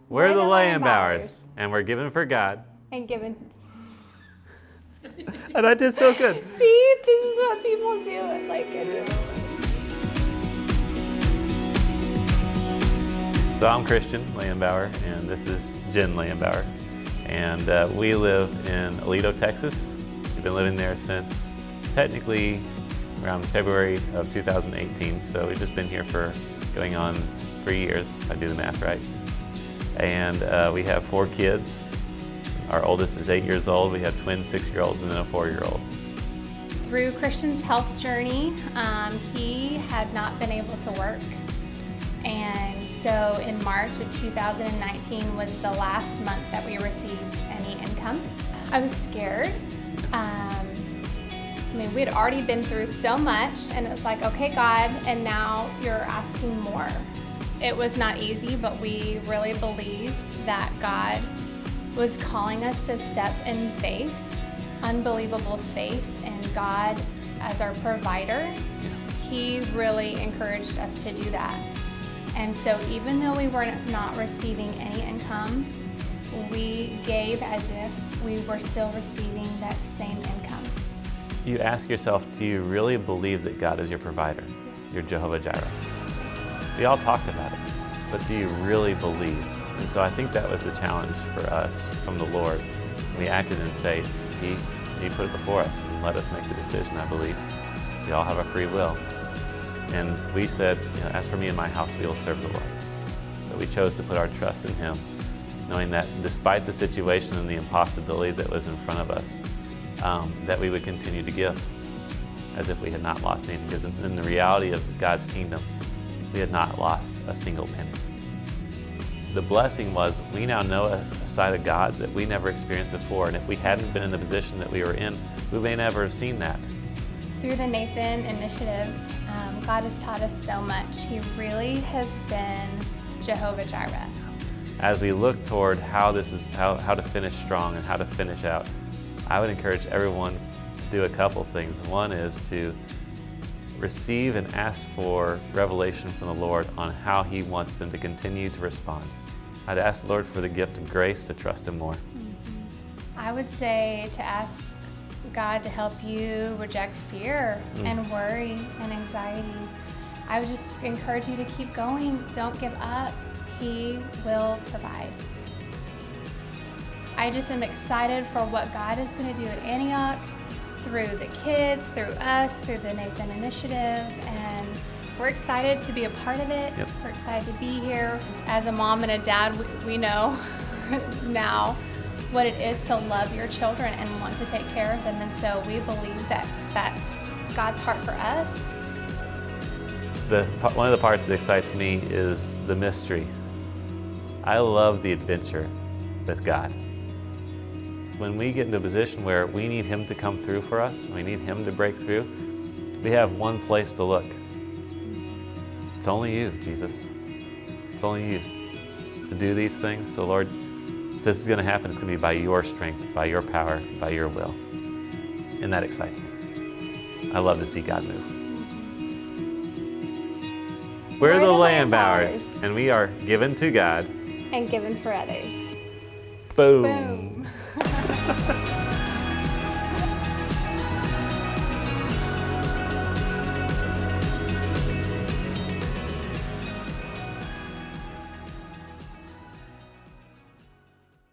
We're the Layenbowers, and we're given for God. And given. And I did so good. See, this is what people do. It's like it. So I'm Christian Layenbower, and this is Jen Layenbower. And we live in Aledo, Texas. We've been living there since technically around February of 2018. So we've just been here for going on 3 years, if I do the math right. And we have 4 kids. Our oldest is 8 years old. We have twin 6-year-olds and then a 4-year-old. Through Christian's health journey, he had not been able to work. And so in March of 2019 was the last month that we received any income. I was scared. We had already been through so much, and it's like, okay, God, and now you're asking more. It was not easy, but we really believed that God was calling us to step in faith, unbelievable faith in God as our provider. He really encouraged us to do that. And so even though we were not receiving any income, we gave as if we were still receiving that same income. You ask yourself, do you really believe that God is your provider, your Jehovah Jireh? We all talked about it, but do you really believe? And so I think that was the challenge for us from the Lord. We acted in faith. He put it before us and let us make the decision, I believe. We all have a free will. And we said, as for me and my house, we will serve the Lord. So we chose to put our trust in Him, knowing that despite the situation and the impossibility that was in front of us, that we would continue to give as if we had not lost anything. Because in the reality of God's kingdom, we had not lost a single penny. The blessing was we now know a side of God that we never experienced before. And if we hadn't been in the position that we were in, we may never have seen that. Through the Nathan Initiative, God has taught us so much. He really has been Jehovah Jireh. As we look toward how to finish strong and how to finish out, I would encourage everyone to do a couple things. One is to receive and ask for revelation from the Lord on how He wants them to continue to respond. I'd ask the Lord for the gift of grace to trust Him more. I would say to ask God to help you reject fear and worry and anxiety. I would just encourage you to keep going. Don't give up. He will provide. I just am excited for what God is going to do at Antioch through the kids, through us, through the Nathan Initiative, and we're excited to be a part of it. Yep. We're excited to be here. As a mom and a dad, we know now what it is to love your children and want to take care of them, and so we believe that that's God's heart for us. One of the parts that excites me is the mystery. I love the adventure with God. When we get into a position where we need Him to come through for us, we need Him to break through, we have one place to look. It's only You, Jesus. It's only You to do these things. So Lord, if this is going to happen, it's going to be by Your strength, by Your power, by Your will. And that excites me. I love to see God move. We're the Layenbowers, and we are given to God And given for others. Boom. Boom.